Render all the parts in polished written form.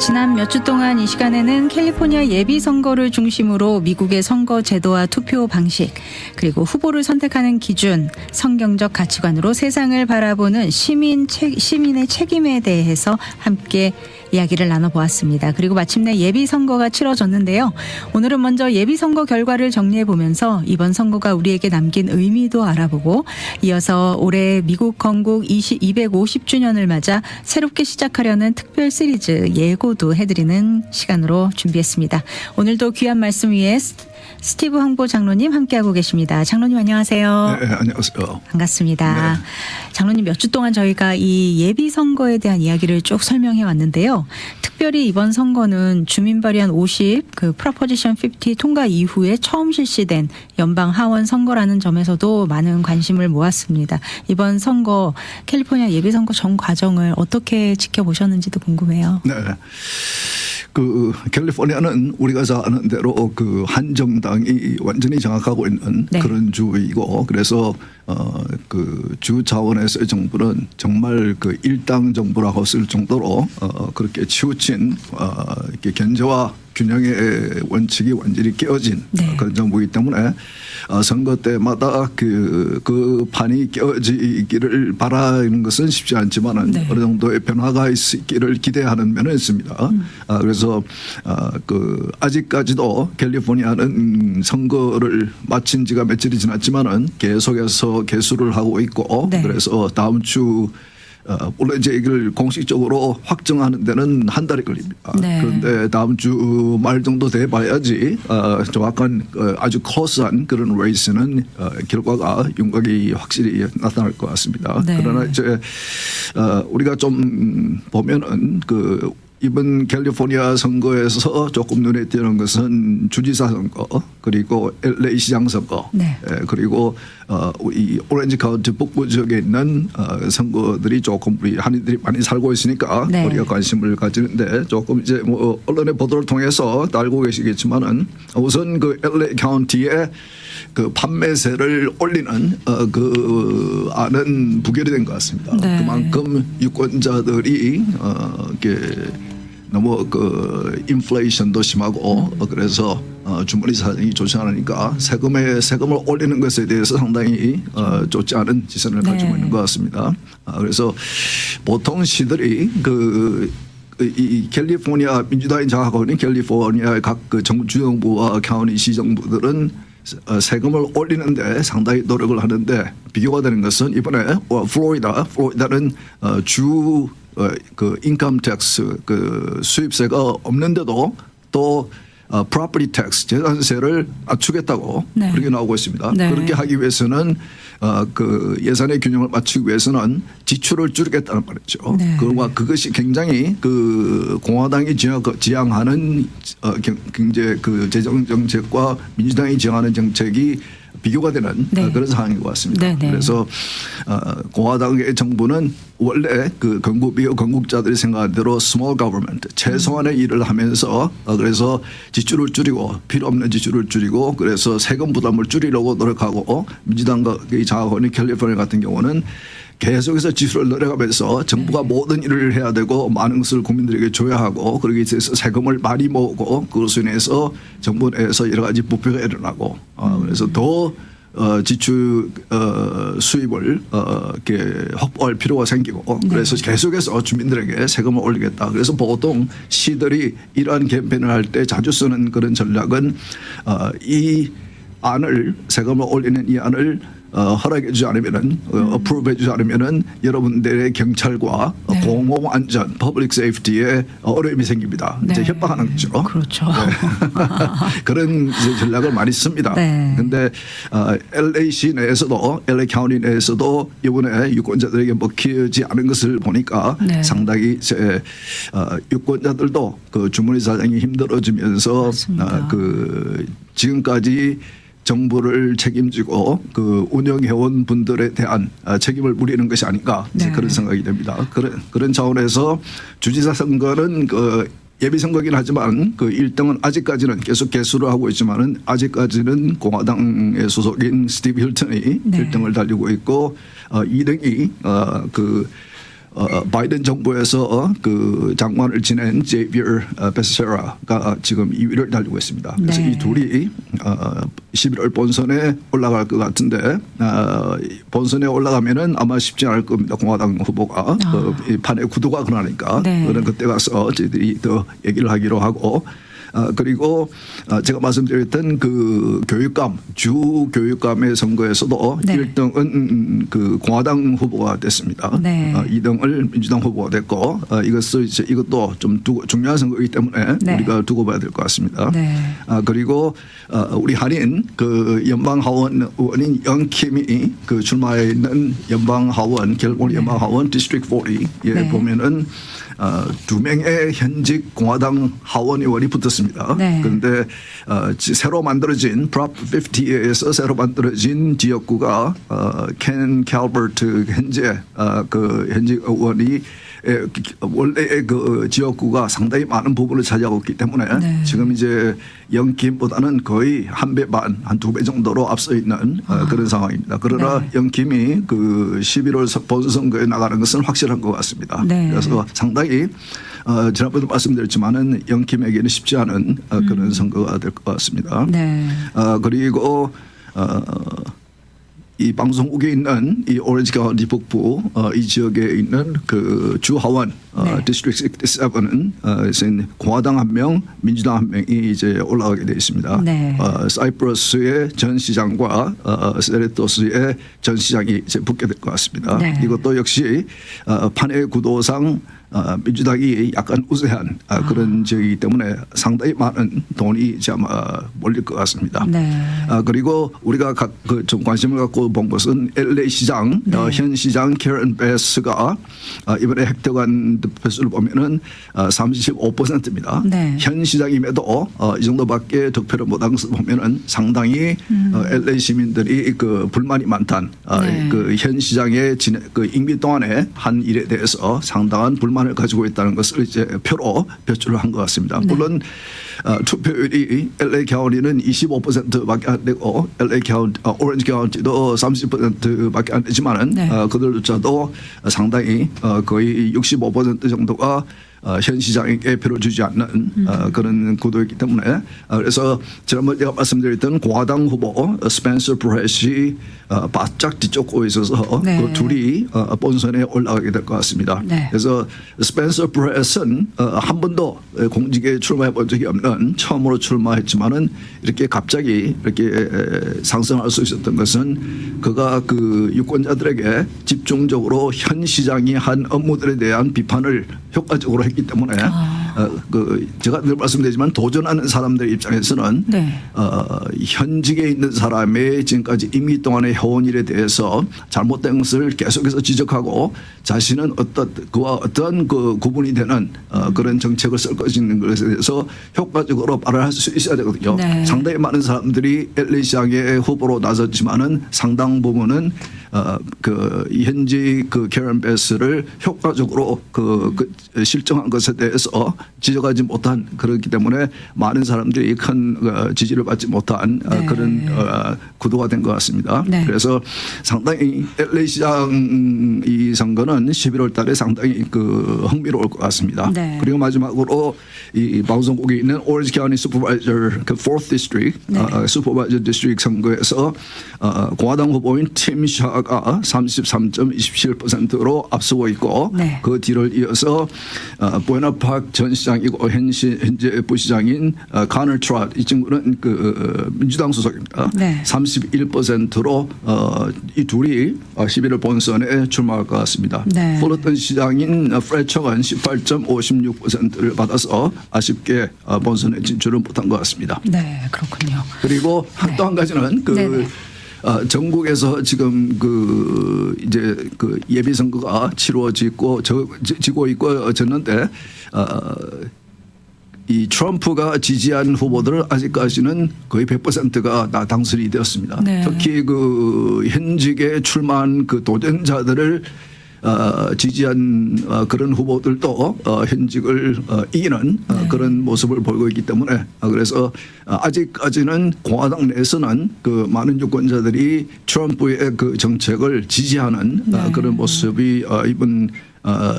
지난 몇 주 동안 이 시간에는 캘리포니아 예비선거를 중심으로 미국의 선거 제도와 투표 방식, 그리고 후보를 선택하는 기준, 성경적 가치관으로 세상을 바라보는 시민의 책임에 대해서 함께 이야기를 나눠보았습니다. 그리고 마침내 예비선거가 치러졌는데요. 오늘은 먼저 예비선거 결과를 정리해보면서 이번 선거가 우리에게 남긴 의미도 알아보고, 이어서 올해 미국 건국 250주년을 맞아 새롭게 시작하려는 특별 시리즈 예고도 해드리는 시간으로 준비했습니다. 오늘도 귀한 말씀 위에 스티브 황보 장로님 함께하고 계십니다. 장로님 안녕하세요. 네, 안녕하세요. 반갑습니다. 네. 장로님, 몇 주 동안 저희가 이 예비선거에 대한 이야기를 쭉 설명해 왔는데요. 특별히 이번 선거는 주민 발의안 50, 프로포지션 50 통과 이후에 처음 실시된 연방 하원 선거라는 점에서도 많은 관심을 모았습니다. 이번 선거, 캘리포니아 예비선거 전 과정을 어떻게 지켜보셨는지도 궁금해요. 네. 캘리포니아는 우리가 잘 아는 대로 한 정당이 완전히 장악하고 있는 네. 그런 주이고, 그래서 주 차원에서의 정부는 정말 일당 정부라고 쓸 정도로 그렇게 치우친 견제와 균형의 원칙이 완전히 깨어진 네. 그런 정부이기 때문에 선거 때마다 그 판이 깨어지기를 바라는 것은 쉽지 않지만은 네. 어느 정도의 변화가 있기를 기대하는 면은 있습니다. 그래서 아직까지도 캘리포니아는 선거를 마친 지가 며칠이 지났지만은 계속해서 개수를 하고 있고, 네. 그래서 다음 주 물론 이제 이걸 공식적으로 확정하는 데는 한 달이 걸립니다. 네. 그런데 다음 주 말 정도 돼 봐야지 정확한 아주 클로스한 그런 레이스는 결과가 윤곽이 확실히 나타날 것 같습니다. 네. 그러나 이제 우리가 좀 보면은 이번 캘리포니아 선거에서 조금 눈에 띄는 것은 주지사 선거, 그리고 LA 시장 선거, 네. 그리고 이 오렌지 카운티 북부 지역에 있는 선거들이 조금 우리 한인들이 많이 살고 있으니까 네. 우리가 관심을 가지는데, 조금 이제 언론의 보도를 통해서 다 알고 계시겠지만은 우선 LA 카운티의 판매세를 올리는 안은 부결이 된 것 같습니다. 네. 그만큼 유권자들이 너무 인플레이션도 심하고 그래서 주머니 사정이 좋지 않으니까 세금을 올리는 것에 대해서 상당히 좋지 않은 지선을 가지고 네. 있는 것 같습니다. 그래서 보통 시들이 이 캘리포니아 민주당이 장악하고 있는 캘리포니아의 각 주정부와 카운티 시정부들은 세금을 올리는데 상당히 노력을 하는데, 비교가 되는 것은 이번에 플로리다는 주 인컴 텍스 수입세가 없는데도 또 property tax 재산세를 낮추겠다고 네. 그렇게 나오고 있습니다. 네. 그렇게 하기 위해서는 예산의 균형을 맞추기 위해서는 지출을 줄이겠다는 말이죠. 네. 그리고 그것이 굉장히 공화당이 지향하는 경제 재정 정책과 민주당이 지향하는 정책이 비교가 되는 네. 그런 상황인 것 같습니다. 네, 네. 그래서 공화당의 정부는 원래 건국자들이 생각한 대로 small government, 최소한의 일을 하면서 그래서 지출을 줄이고, 필요 없는 지출을 줄이고, 그래서 세금 부담을 줄이려고 노력하고, 민주당과 장악하고 있는 캘리포니아 같은 경우는 계속해서 지출을 늘려가면서 정부가 모든 일을 해야 되고 많은 것을 국민들에게 줘야 하고, 그러기 위해서 세금을 많이 모으고, 그것으로 인해서 정부 내에서 여러 가지 부패가 일어나고, 그래서 더 지출 수입을 이렇게 확보할 필요가 생기고, 그래서 계속해서 주민들에게 세금을 올리겠다. 그래서 보통 시들이 이러한 캠페인을 할 때 자주 쓰는 그런 전략은 이 안을, 세금을 올리는 이 안을 허락해 주지 않으면은, approve 해 주지 않으면은 여러분들의 경찰과 네. 공공안전, public safety에 어려움이 생깁니다. 네. 이제 협박하는 거죠. 그렇죠. 그런 이제 전략을 많이 씁니다. 네. 그런데 LA시 내에서도, LA 카운티 내에서도 이번에 유권자들에게 먹히지 않은 것을 보니까 네. 상당히 유권자들도 주머니 사정이 힘들어지면서 맞습니다. 지금까지 정부를 책임지고 운영해온 분들에 대한 책임을 물리는 것이 아닌가, 네. 그런 생각이 됩니다. 그런 차원에서 주지사 선거는 예비선거긴 하지만 1등은 아직까지는 계속 개수를 하고 있지만은 아직까지는 공화당의 소속인 스티브 힐튼이 네. 1등을 달리고 있고, 2등이 바이든 정부에서 그 장관을 지낸 제이비어 베세라가 지금 2위를 달리고 있습니다. 그래서 네. 이 둘이 11월 본선에 올라갈 것 같은데 본선에 올라가면은 아마 쉽지 않을 겁니다. 공화당 후보가 이 판의 구도가 그러니까 네. 그는 그때 가서 저희들이 더 얘기를 하기로 하고. 그리고 제가 말씀드렸던 그 교육감, 주 교육감의 선거에서도 네. 1등은 그 공화당 후보가 됐습니다. 네. 2등을 민주당 후보가 됐고 이것도 좀 중요한 선거이기 때문에 네. 우리가 두고 봐야 될 것 같습니다. 네. 그리고 우리 한인 그 연방하원 의원인 영킴이 그 출마해 있는 연방하원 캘리포니아 연방하원 디스트릭트 40에 네. 보면은 2명의 현직 공화당 하원 의원이 붙었습니다. 네. 그런데 새로 만들어진 프롭 50에서 새로 만들어진 지역구가 켄 캘버트 현재 그 현직 의원이 원래의 그 지역구가 상당히 많은 부분을 차지하고 있기 때문에 네. 지금 이제 영킴보다는 거의 한 배 반, 한 2배 정도로 앞서 있는 그런 상황입니다. 그러나 네. 영킴이 그 11월 본선거에 나가는 것은 확실한 것 같습니다. 네. 그래서 상당히 지난번에도 말씀드렸지만은 영킴에게는 쉽지 않은 그런 선거가 될 것 같습니다. 네. 그리고 이 방송국에 있는 이 오렌지 카운티 북부 이 지역에 있는 그 주하원 네. 디스트릭트 67은 공화당 한 명, 민주당 한 명이 이제 올라가게 되어 있습니다. 네. 사이프러스의 전 시장과 세레토스의 전 시장이 이제 붙게 될 것 같습니다. 네. 이것도 역시 판의 구도상 민주당이 약간 우세한 그런 지역이기 때문에 상당히 많은 돈이 이제 아마 몰릴 것 같습니다. 네. 그리고 우리가 좀 관심을 갖고 본 것은 LA 시장 현 시장 캐런 베스가 이번에 획득한 득표수를 보면은 35%입니다. 네. 현 시장임에도 이 정도밖에 득표를 못한 것을 보면은 상당히 LA 시민들이 그 불만이 많단 네. 그 현 시장의 그 임기 동안에 한 일에 대해서 상당한 불만을 가지고 있다는 것을 이제 표로 표출을 한 것 같습니다. 네. 물론 투표율이 LA 카운티는 25%밖에 안 되고 LA 카운티, 오렌지 카운티도 30%밖에 안 되지만은 네. 그들조차도 상당히 거의 65% 정도가 현 시장에게 표를 주지 않는 그런 구도이기 때문에 그래서 지난번에 제가 말씀드렸던 공화당 후보 스펜서 브렛이 바짝 뒤쫓고 있어서 네. 그 둘이 본선에 올라가게 될 것 같습니다. 네. 그래서 스펜서 브렛은 한 번도 공직에 출마해 본 적이 없는 처음으로 출마했지만은 이렇게 갑자기 이렇게 상승할 수 있었던 것은 그가 그 유권자들에게 집중적으로 현 시장이 한 업무들에 대한 비판을 효과적으로 했기 때문에 그 제가 늘 말씀드리지만 도전하는 사람들 입장에서는 네. 현직에 있는 사람의 지금까지 임기 동안의 해온 일에 대해서 잘못된 것을 계속해서 지적하고 자신은 그와 어떤 그 구분이 되는 그런 정책을 쓸 것인 것에 대해서 효과적으로 말을 할 수 있어야 되거든요. 네. 상당히 많은 사람들이 LA 시장의 후보로 나섰지만은 상당 부분은 그 현지 그 캐런 베스를 효과적으로 그 실정한 것에 대해서 지적하지 못한 그렇기 때문에 많은 사람들이 큰 지지를 받지 못한 네. 그런 구도가 된 것 같습니다. 네. 그래서 상당히 LA 시장 이 선거는 11월 달에 상당히 그 흥미로울 것 같습니다. 네. 그리고 마지막으로 이 방송국에 있는 오렌지 카운티 슈퍼바이저 그 4th 디스트릭트 슈퍼바이저 디스트릭트 선거에서 공화당 후보인 팀 샤가 33.27%로 앞서고 있고 네. 그 뒤를 이어서 보에나파크 전 시장이고 현재 부시장인 카너 트롯 이 친구는 그 민주당 소속입니다. 네. 31%로 이 둘이 11월 본선에 출마할 것 같습니다. 네. 플러튼 시장인 프레처는 18.56%를 받아서 아쉽게 본선에 진출을 못한 것 같습니다. 네, 그렇군요. 그리고 또 한 가지는 그 네네. 전국에서 지금 그 이제 그 예비 선거가 치루어지고 지고 있고 졌는데 이 트럼프가 지지한 후보들은 아직까지는 거의 100%가 다 당선이 되었습니다. 네. 특히 그 현직에 출마한 그 도전자들을 지지한 그런 후보들도 현직을 이기는 그런 모습을 보이고 있기 때문에 그래서 아직까지는 공화당 내에서는 그 많은 유권자들이 트럼프의 그 정책을 지지하는 그런 모습이 이번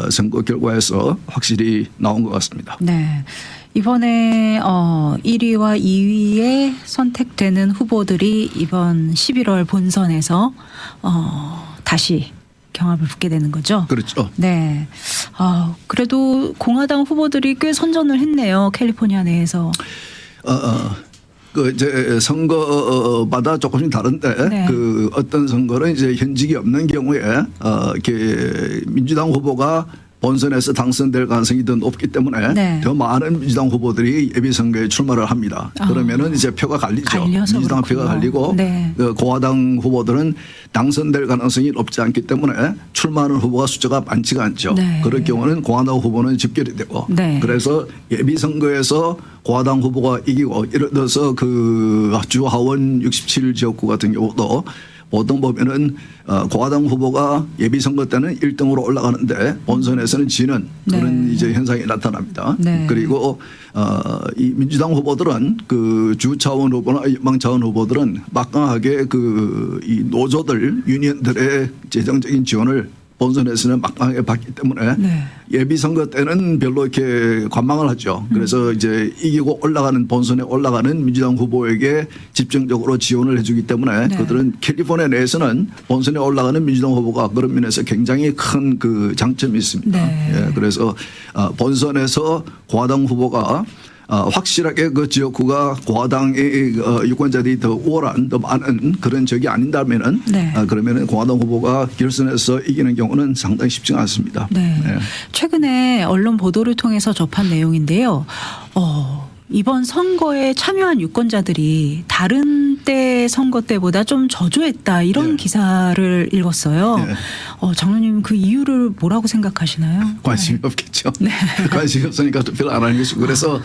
선거 결과에서 확실히 나온 것 같습니다. 네. 이번에 1위와 2위에 선택되는 후보들이 이번 11월 본선에서 다시 경합을 붙게 되는 거죠. 그렇죠. 네. 그래도 공화당 후보들이 꽤 선전을 했네요. 캘리포니아 내에서. 그 이제 선거마다 조금씩 다른데 네. 그 어떤 선거는 이제 현직이 없는 경우에 이렇게 민주당 후보가 본선에서 당선될 가능성이 더 높기 때문에 네. 더 많은 민주당 후보들이 예비 선거에 출마를 합니다. 그러면은 이제 표가 갈리죠. 민주당 표가 갈리고 네. 그 공화당 후보들은 당선될 가능성이 높지 않기 때문에 출마하는 후보가 숫자가 많지가 않죠. 네. 그럴 경우는 공화당 후보는 집결이 되고 네. 그래서 예비 선거에서 공화당 후보가 이기고 예를 들어서 그 주 하원 67지역구 같은 경우도 보통 보면은 공화당 후보가 예비 선거 때는 1등으로 올라가는데 본선에서는 지는 그런 네. 이제 현상이 나타납니다. 네. 그리고 이 민주당 후보들은 그 주 차원 후보나 연방 차원 후보들은 막강하게 그 이 노조들 유니언들의 재정적인 지원을 본선에서는 막강하게 받기 때문에 네. 예비 선거 때는 별로 이렇게 관망을 하죠. 그래서 이제 이기고 올라가는 본선에 올라가는 민주당 후보에게 집중적으로 지원을 해주기 때문에 네. 그들은 캘리포니아 내에서는 본선에 올라가는 민주당 후보가 그런 면에서 굉장히 큰 그 장점이 있습니다. 네. 예, 그래서 본선에서 공화당 후보가 확실하게 그 지역구가 공화당의 유권자들이 더 우월한 더 많은 그런 적이 아닌다면은 네. 그러면은 공화당 후보가 결선에서 이기는 경우는 상당히 쉽지가 않습니다. 네. 네. 최근에 언론 보도를 통해서 접한 내용인데요. 이번 선거에 참여한 유권자들이 다른 때 선거 때보다 좀 저조했다 이런 네. 기사를 읽었어요. 네. 장로님 그 이유를 뭐라고 생각하시나요? 관심이 없겠죠. 관심이 없으니까 투표를 안 하는 것이고 그래서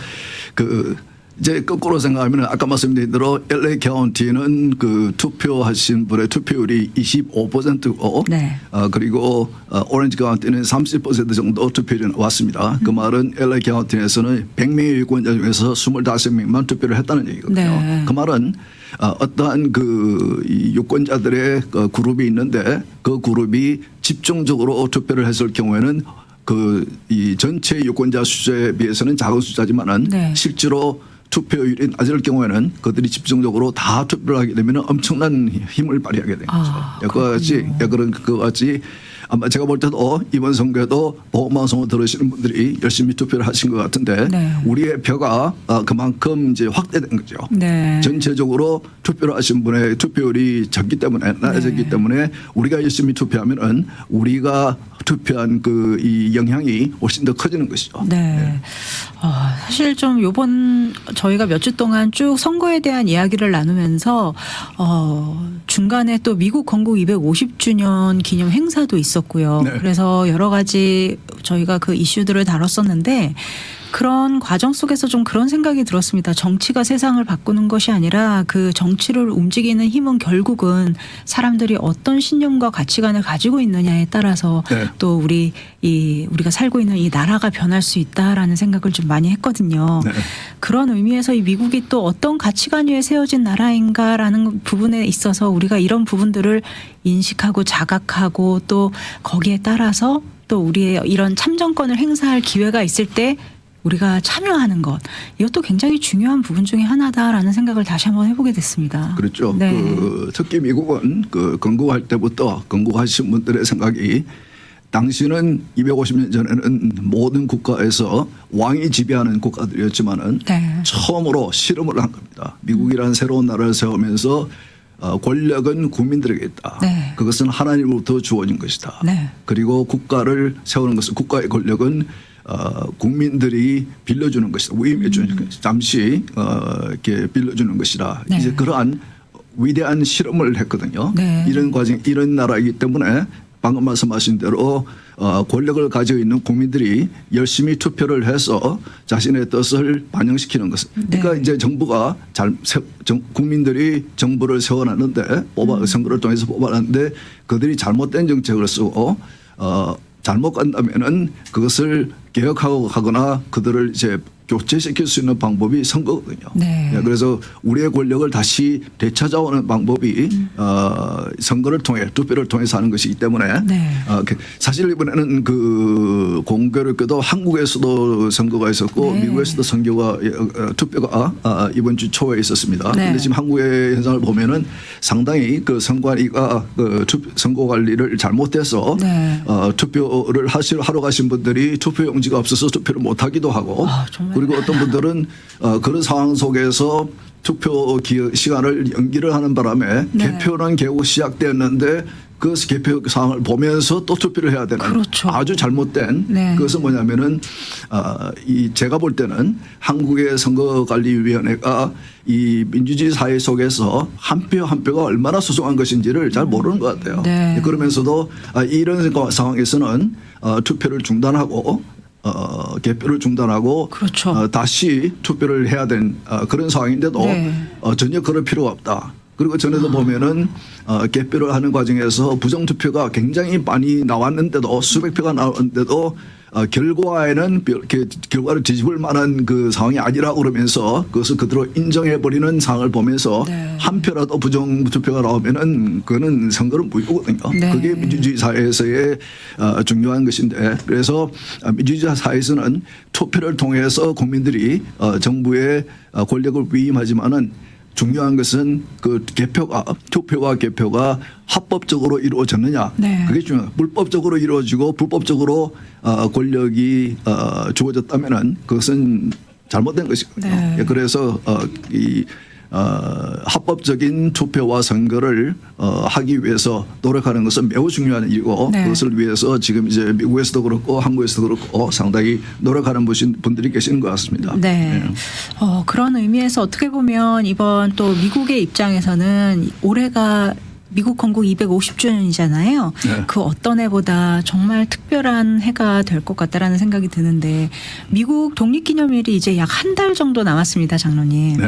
그 이제 거꾸로 생각하면 아까 말씀드린 대로 LA 카운티는 그 투표하신 분의 투표율이 25%고 네. 그리고 오렌지 카운티는 30% 정도 투표율이 왔습니다. 그 말은 LA 카운티에서는 100명의 유권자 중에서 25명만 투표를 했다는 얘기거든요. 네. 그 말은 어떠한 그 이 유권자들의 그 그룹이 있는데 그 그룹이 집중적으로 투표를 했을 경우에는 그 이 전체 유권자 숫자에 비해서는 작은 숫자지만은 네. 실제로 투표율이 낮을 경우에는 그들이 집중적으로 다 투표를 하게 되면 엄청난 힘을 발휘하게 되는 거죠. 그거 같이 아마 제가 볼 때도 이번 선거에도 보험방송을 들으시는 분들이 열심히 투표를 하신 것 같은데 네. 우리의 표가 그만큼 이제 확대된 거죠. 네. 전체적으로 투표를 하신 분의 투표율이 적기 때문에 낮아졌기 네. 때문에 우리가 열심히 투표하면은 우리가 투표한 그 이 영향이 훨씬 더 커지는 것이죠. 네. 사실 좀 요번 저희가 몇 주 동안 쭉 선거에 대한 이야기를 나누면서 중간에 또 미국 건국 250주년 기념 행사도 있었고요. 네. 그래서 여러 가지 저희가 그 이슈들을 다뤘었는데 그런 과정 속에서 좀 그런 생각이 들었습니다. 정치가 세상을 바꾸는 것이 아니라 그 정치를 움직이는 힘은 결국은 사람들이 어떤 신념과 가치관을 가지고 있느냐에 따라서 네. 또 우리가 살고 있는 이 나라가 변할 수 있다라는 생각을 좀 많이 했거든요. 네. 그런 의미에서 이 미국이 또 어떤 가치관 위에 세워진 나라인가라는 부분에 있어서 우리가 이런 부분들을 인식하고 자각하고 또 거기에 따라서 또 우리의 이런 참정권을 행사할 기회가 있을 때 우리가 참여하는 것 이것도 굉장히 중요한 부분 중에 하나다라는 생각을 다시 한번 해보게 됐습니다. 그렇죠. 네. 그 특히 미국은 그 건국할 때부터 건국하신 분들의 생각이 당시는 250년 전에는 모든 국가에서 왕이 지배하는 국가들이었지만은 네. 처음으로 실험을 한 겁니다. 미국이라는 새로운 나라를 세우면서 권력은 국민들에게 있다. 네. 그것은 하나님으로부터 주어진 것이다. 네. 그리고 국가를 세우는 것은 국가의 권력은 국민들이 빌려주는 것이다. 위임해 주는 것이다. 잠시 이렇게 빌려주는 것이다. 네. 이제 그러한 위대한 실험을 했거든요. 네. 이런 과정, 이런 나라이기 때문에 방금 말씀하신 대로 권력을 가지고 있는 국민들이 열심히 투표를 해서 자신의 뜻을 반영시키는 것. 그러니까 네. 이제 정부가 국민들이 정부를 세워놨는데 선거를 통해서 뽑아놨는데 그들이 잘못된 정책을 쓰고 잘못 간다면은 그것을 개혁하고 하거나 그들을 이제 교체시킬 수 있는 방법이 선거거든요. 네. 예, 그래서 우리의 권력을 다시 되찾아오는 방법이 선거를 통해 투표를 통해서 하는 것이기 때문에 네. 사실 이번에는 그 공교롭게도 한국에서도 선거가 있었고 네. 미국에서도 투표가 이번 주 초에 있었습니다. 네. 그런데 지금 한국의 현상을 보면은 상당히 그 선관위가 그 선거 관리를 잘못해서 네. 투표를 하러 가신 분들이 투표용지가 없어서 투표를 못 하기도 하고 정말. 그리고 어떤 분들은 그런 상황 속에서 투표 시간을 연기를 하는 바람에 네. 개표는 겨우 시작되었는데 그 개표 상황을 보면서 또 투표를 해야 되는 그렇죠. 아주 잘못된 네. 그것은 뭐냐면은 제가 볼 때는 한국의 선거관리위원회가 이 민주주의 사회 속에서 한 표 한 표가 얼마나 소중한 것인지를 잘 모르는 것 같아요. 네. 그러면서도 이런 상황에서는 투표를 중단하고 개표를 중단하고 그렇죠. 다시 투표를 해야 된 그런 상황인데도 네. 전혀 그럴 필요가 없다. 그리고 전에도 보면은 개표를 하는 과정에서 부정투표가 굉장히 많이 나왔는데도 수백 표가 나왔는데도 결과에는 결과를 뒤집을 만한 그 상황이 아니라고 그러면서 그것을 그대로 인정해버리는 상황을 보면서 네. 한 표라도 부정투표가 나오면은 그거는 선거는 무효거든요. 네. 그게 민주주의 사회에서의 중요한 것인데 그래서 민주주의 사회에서는 투표를 통해서 국민들이 정부의 권력을 위임하지만은 중요한 것은 그 투표와 개표가 합법적으로 이루어졌느냐. 네. 그게 중요해요. 불법적으로 이루어지고 불법적으로 권력이 주어졌다면은 그것은 잘못된 것이거든요. 네. 그래서 합법적인 투표와 선거를 하기 위해서 노력하는 것은 매우 중요한 일이고 네. 그것을 위해서 지금 이제 미국에서도 그렇고 한국에서도 그렇고 상당히 노력하는 분들이 계시는 것 같습니다. 네. 네. 그런 의미에서 어떻게 보면 이번 또 미국의 입장에서는 올해가 미국 건국 250주년이잖아요. 네. 그 어떤 해보다 정말 특별한 해가 될 것 같다라는 생각이 드는데 미국 독립기념일이 이제 약 한 달 정도 남았습니다, 장로님. 네.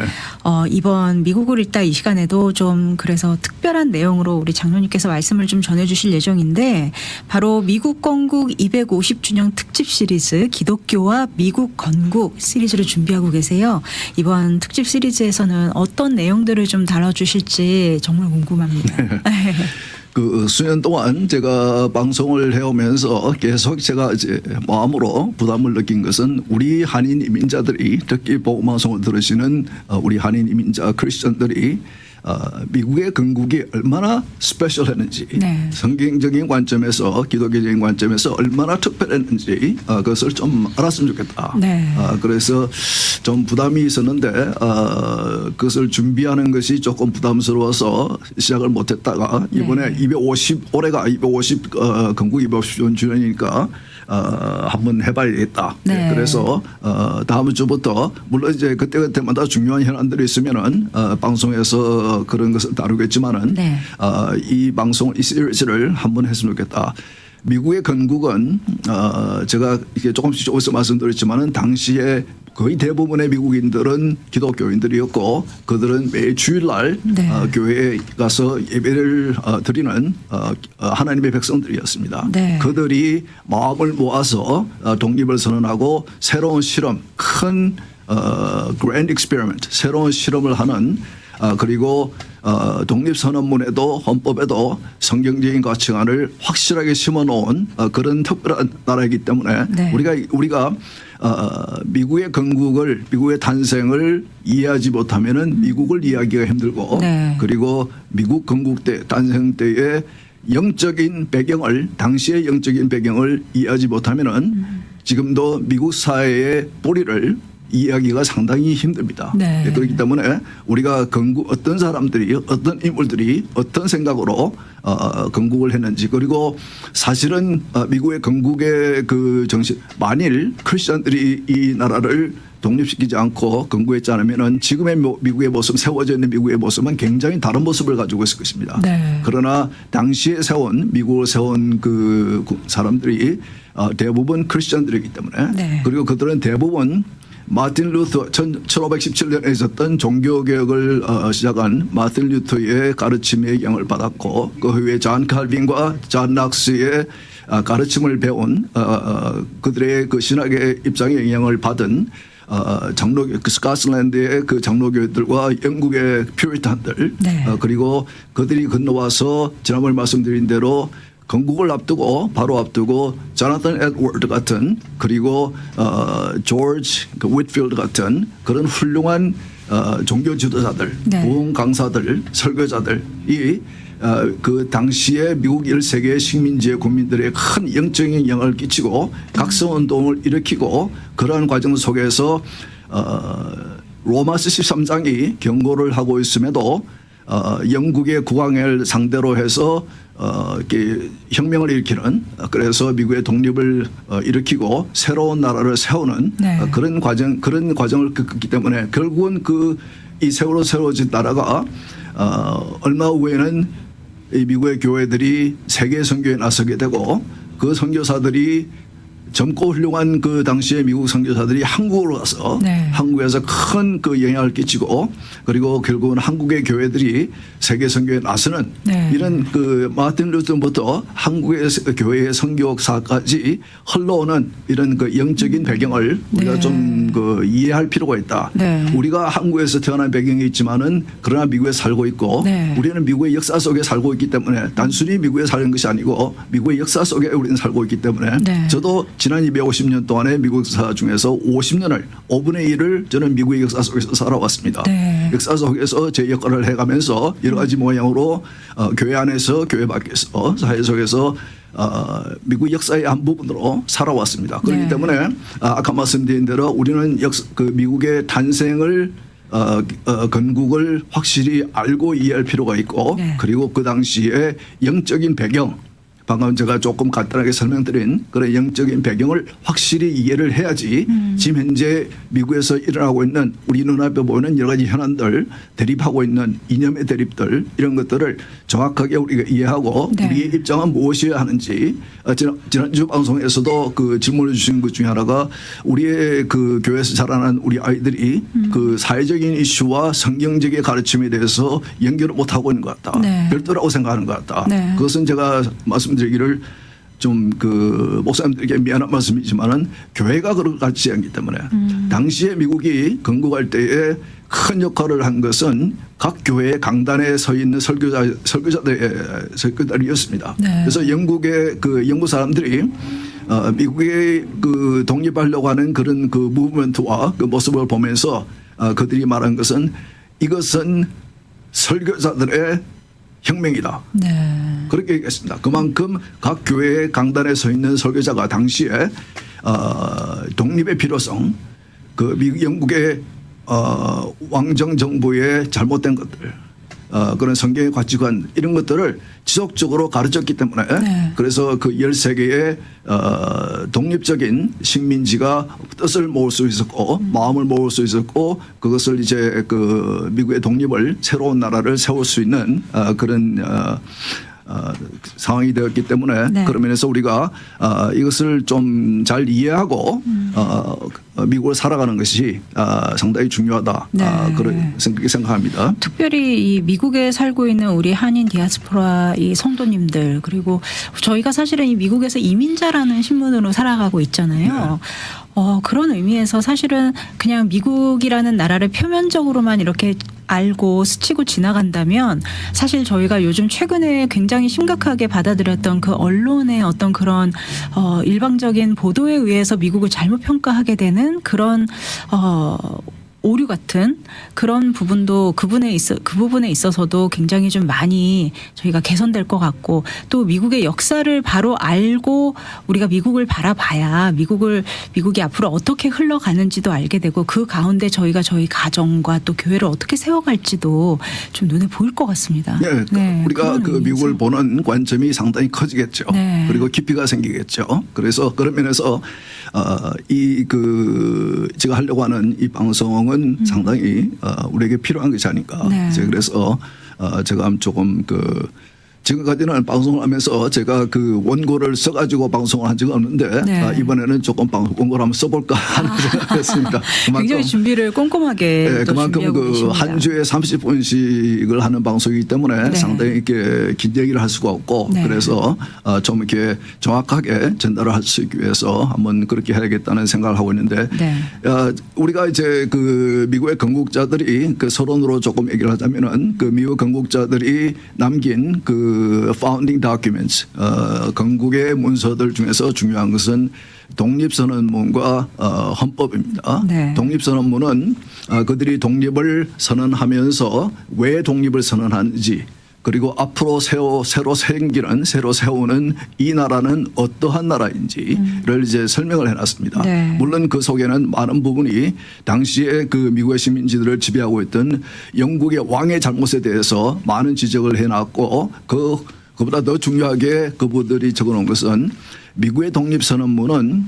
이번 미국을 읽다 이 시간에도 좀 그래서 특별한 내용으로 우리 장로님께서 말씀을 좀 전해주실 예정인데 바로 미국 건국 250주년 특집 시리즈 기독교와 미국 건국 시리즈를 준비하고 계세요. 이번 특집 시리즈에서는 어떤 내용들을 좀 다뤄주실지 정말 궁금합니다. 그 수년 동안 제가 방송을 해오면서 계속 제가 이제 마음으로 부담을 느낀 것은 우리 한인 이민자들이 특히 복음방송을 들으시는 우리 한인 이민자 크리스천들이 미국의 건국이 얼마나 스페셜했는지 네. 성경적인 관점에서 기독교적인 관점에서 얼마나 특별했는지 그것을 좀 알았으면 좋겠다. 네. 그래서 좀 부담이 있었는데 그것을 준비하는 것이 조금 부담스러워서 시작을 못했다가 이번에 네. 올해가 250 건국 250주년이니까 한번 해봐야겠다. 네. 그래서 다음 주부터 물론 이제 그때마다 중요한 현안들이 있으면은 방송에서 그런 것을 다루겠지만은 네. 이 방송 이 시리즈를 한번 했으면 좋겠다. 미국의 건국은 제가 이게 조금씩 말씀드렸지만은 당시에 거의 대부분의 미국인들은 기독교인들이었고 그들은 매 주일날 네. 교회에 가서 예배를 드리는 하나님의 백성들이었습니다. 네. 그들이 마음을 모아서 독립을 선언하고 새로운 실험, 큰 grand experiment, 새로운 실험을 하는 그리고 독립선언문에도 헌법에도 성경적인 가치관을 확실하게 심어놓은 그런 특별한 나라이기 때문에 네. 우리가 미국의 건국을 미국의 탄생을 이해하지 못하면은 미국을 이해하기가 힘들고 네. 그리고 미국 건국 때 탄생 때의 영적인 배경을 당시의 영적인 배경을 이해하지 못하면은 지금도 미국 사회의 뿌리를 이해하기가 상당히 힘듭니다. 네. 그렇기 때문에 우리가 어떤 사람들이 어떤 인물들이 어떤 생각으로 건국을 했는지 그리고 사실은 미국의 건국의 그 정신 만일 크리스천들이 이 나라를 독립시키지 않고 건국했지 않으면은 지금의 미국의 모습 세워져 있는 미국의 모습은 굉장히 다른 모습을 가지고 있을 것입니다. 네. 그러나 당시에 미국을 세운 그 사람들이 대부분 크리스천들이기 때문에 네. 그리고 그들은 대부분 마틴 루터 1517년에 있었던 종교개혁을 시작한 마틴 루터의 가르침의 영향을 받았고 그 후에 존 칼빈과 존 낙스의 가르침을 배운 그들의 그 신학의 입장에 영향을 받은 장로 그 스코틀랜드의 그 장로교들과 영국의 퓨리탄들 네. 그리고 그들이 건너와서 지난번에 말씀드린 대로 건국을 앞두고 바로 앞두고 조나탄 에드워드 같은 그리고 조지 그 윗필드 같은 그런 훌륭한 종교 지도자들, 네. 부흥 강사들, 설교자들이 그 당시에 미국 1세기의 식민지의 국민들의 큰 영적인 영향을 끼치고 각성운동을 일으키고 그러한 과정 속에서 로마서 13장이 경고를 하고 있음에도 영국의 국왕을 상대로 해서 이렇게 혁명을 일으키는 그래서 미국의 독립을 일으키고 새로운 나라를 세우는 네. 그런 과정을 겪었기 때문에 결국은 이 세월호 세워진 나라가 얼마 후에는 이 미국의 교회들이 세계 선교에 나서게 되고 그 선교사들이 젊고 훌륭한 그 당시에 미국 선교사들이 한국으로 가서 네. 한국에서 큰 그 영향을 끼치고 그리고 결국은 한국의 교회들이 세계 선교에 나서는 네. 이런 그 마틴 루터부터 한국의 교회의 선교사까지 흘러오는 이런 그 영적인 배경을 우리가 네. 좀 그 이해할 필요가 있다. 네. 우리가 한국에서 태어난 배경이 있지만은 그러나 미국에 살고 있고 네. 우리는 미국의 역사 속에 살고 있기 때문에 단순히 미국에 사는 것이 아니고 미국의 역사 속에 우리는 살고 있기 때문에 네. 저도 지난 250년 동안의 미국 역사 중에서 50년을 5분의 1을 저는 미국의 역사 속에서 살아왔습니다. 네. 역사 속에서 제 역할을 해가면서 여러 가지 모양으로 교회 안에서 교회 밖에서 사회 속에서 미국 역사의 한 부분으로 살아왔습니다. 그렇기 네. 때문에 아까 말씀드린 대로 우리는 그 미국의 탄생을 건국을 확실히 알고 이해할 필요가 있고 네. 그리고 그 당시에 영적인 배경 방금 제가 조금 간단하게 설명드린 그런 영적인 배경을 확실히 이해를 해야지 지금 현재 미국에서 일어나고 있는 우리 눈앞에 보이는 여러 가지 현안들 대립하고 있는 이념의 대립들 이런 것들을 정확하게 우리가 이해하고 네. 우리의 입장은 무엇이어야 하는지 지난주 방송에서도 그 질문을 주신 것 중에 하나가 우리의 그 교회에서 자라난 우리 아이들이 그 사회적인 이슈와 성경적인 가르침에 대해서 연결을 못하고 있는 것 같다. 네. 별도라고 생각하는 것 같다. 네. 그것은 제가 말씀드리기를 좀 그 목사님들에게 미안한 말씀이지만은 교회가 그렇지 않기 때문에 당시에 미국이 건국할 때에 큰 역할을 한 것은 각 교회의 강단에 서 있는 설교자들이었습니다. 네. 그래서 영국의 그 영국 사람들이 미국의 그 독립하려고 하는 그런 그 무브먼트와 그 모습을 보면서 그들이 말한 것은 이것은 설교자들의 혁명이다. 네. 그렇게 얘기했습니다. 그만큼 각 교회의 강단에 서 있는 설교자가 당시에 독립의 필요성, 그 미국 영국의 왕정 정부의 잘못된 것들, 그런 성경의 가치관 이런 것들을 지속적으로 가르쳤기 때문에 네. 그래서 그 13개의 독립적인 식민지가 뜻을 모을 수 있었고 마음을 모을 수 있었고 그것을 이제 그 미국의 독립을 새로운 나라를 세울 수 있는 그런 상황이 되었기 때문에 네. 그런 면에서 우리가 이것을 좀 잘 이해하고 미국을 살아가는 것이 상당히 중요하다. 네. 그렇게 생각합니다. 특별히 이 미국에 살고 있는 우리 한인 디아스포라 이 성도님들 그리고 저희가 사실은 이 미국에서 이민자라는 신분으로 살아가고 있잖아요. 그런 의미에서 사실은 그냥 미국이라는 나라를 표면적으로만 이렇게 알고 스치고 지나간다면 사실 저희가 요즘 최근에 굉장히 심각하게 받아들였던 그 언론의 어떤 그런 일방적인 보도에 의해서 미국을 잘못 평가하게 되는 그런 오류 같은 그런 부분도 그 부분에 있어서도 굉장히 좀 많이 저희가 개선될 것 같고 또 미국의 역사를 바로 알고 우리가 미국을 바라봐야 미국이 앞으로 어떻게 흘러가는지도 알게 되고 그 가운데 저희가 저희 가정과 또 교회를 어떻게 세워갈지도 좀 눈에 보일 것 같습니다. 네, 우리가 그 미국을 보는 관점이 상당히 커지겠죠. 네. 그리고 깊이가 생기겠죠. 그래서 그런 면에서 제가 하려고 하는 이 방송은 상당히 우리에게 필요한 것이 아닌가. 네. 그래서 제가 조금 지금까지는 방송을 하면서 제가 그 원고를 써가지고 방송을 한 적은 없는데 네. 이번에는 조금 원고를 한번 써볼까 하는 생각했습니다. 굉장히 준비를 꼼꼼하게 네, 또 그만큼 준비하고 그 계십니다. 한 주에 30분씩을 하는 방송이기 때문에 네. 상당히 이렇게 긴 얘기를 할 수가 없고 네. 그래서 좀 이렇게 정확하게 전달을 할 수 있기 위해서 한번 그렇게 해야겠다는 생각을 하고 있는데 네. 우리가 이제 그 미국의 건국자들이 그 서론으로 조금 얘기를 하자면은 그 미국 건국자들이 남긴 그 founding documents 건국의 문서들 중에서 중요한 것은 독립선언문과 헌법입니다. 네. 독립선언문은 그들이 독립을 선언하면서 왜 독립을 선언하는지 그리고 앞으로 새로 생기는 새로 세우는 이 나라는 어떠한 나라인지를 이제 설명을 해놨습니다. 네. 물론 그 속에는 많은 부분이 당시에 그 미국의 시민지들을 지배하고 있던 영국의 왕의 잘못에 대해서 많은 지적을 해놨고 그보다 더 중요하게 그분들이 적어놓은 것은 미국의 독립선언문은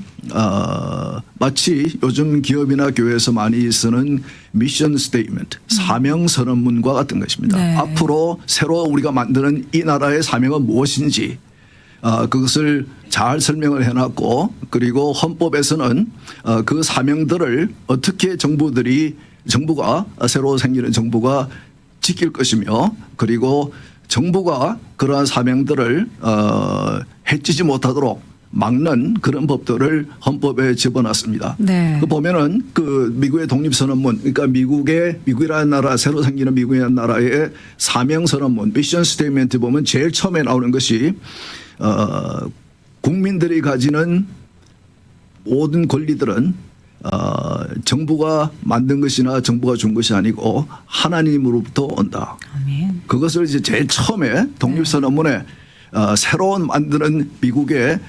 마치 요즘 기업이나 교회에서 많이 쓰는 미션 스테이트먼트, 사명선언문과 같은 것입니다. 네. 앞으로 새로 우리가 만드는 이 나라의 사명은 무엇인지 그것을 잘 설명을 해놨고 그리고 헌법에서는 그 사명들을 어떻게 정부가 새로 생기는 정부가 지킬 것이며 그리고 정부가 그러한 사명들을 해치지 못하도록 막는 그런 법들을 헌법에 집어넣습니다. 네. 그 보면은 그 미국의 독립선언문, 그러니까 미국이라는 나라, 새로 생기는 미국이라는 나라의 사명선언문, 미션 스테이트먼트 보면 제일 처음에 나오는 것이 국민들이 가지는 모든 권리들은 정부가 만든 것이나 정부가 준 것이 아니고 하나님으로부터 온다. 아멘. 그것을 이제 제일 처음에 독립선언문에 새로운 만드는 미국의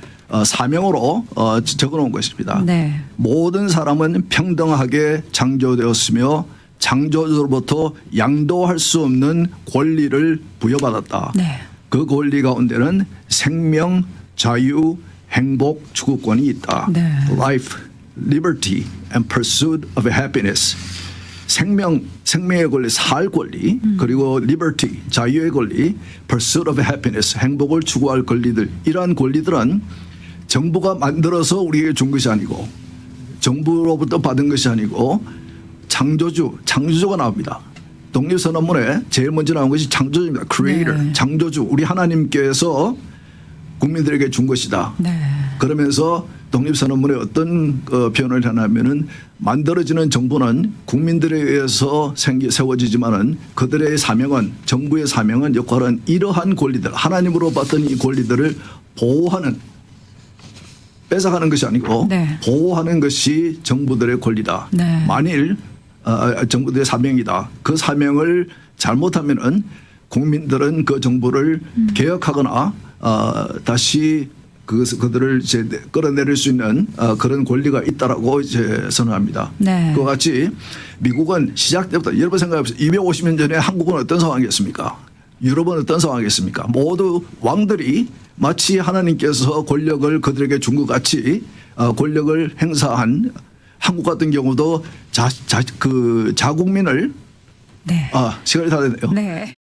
사명으로 적어놓은 것입니다. 네. 모든 사람은 평등하게 창조되었으며 창조주로부터 양도할 수 없는 권리를 부여받았다. 네. 그 권리 가운데는 생명, 자유, 행복, 추구권이 있다. 네. Life, liberty, and pursuit of happiness. 생명의 권리, 살 권리, 그리고 liberty, 자유의 권리, pursuit of happiness, 행복을 추구할 권리들. 이러한 권리들은 정부가 만들어서 우리에게 준 것이 아니고 정부로부터 받은 것이 아니고 창조주가 나옵니다. 독립선언문에 제일 먼저 나온 것이 창조주입니다. Creator, 네. 창조주. 우리 하나님께서 국민들에게 준 것이다. 네. 그러면서 독립선언문에 어떤 표현을 하냐면은 만들어지는 정부는 국민들에 의해서 세워지지만은 그들의 사명은 정부의 사명은 역할은 이러한 권리들 하나님으로 받던 이 권리들을 보호하는 뺏어가는 것이 아니고 네. 보호하는 것이 정부들의 권리다. 네. 만일 정부들의 사명이다. 그 사명을 잘못하면은 국민들은 그 정부를 개혁하거나 다시 그들을 이제 끌어내릴 수 있는 그런 권리가 있다라고 이제 선언합니다. 네. 그와 같이 미국은 시작 때부터 여러분 생각해보세요. 250년 전에 한국은 어떤 상황이었습니까? 유럽은 어떤 상황이었습니까? 모두 왕들이 마치 하나님께서 권력을 그들에게 준 것 같이 권력을 행사한 한국 같은 경우도 자국민을 네. 시간이 다 됐네요. 네.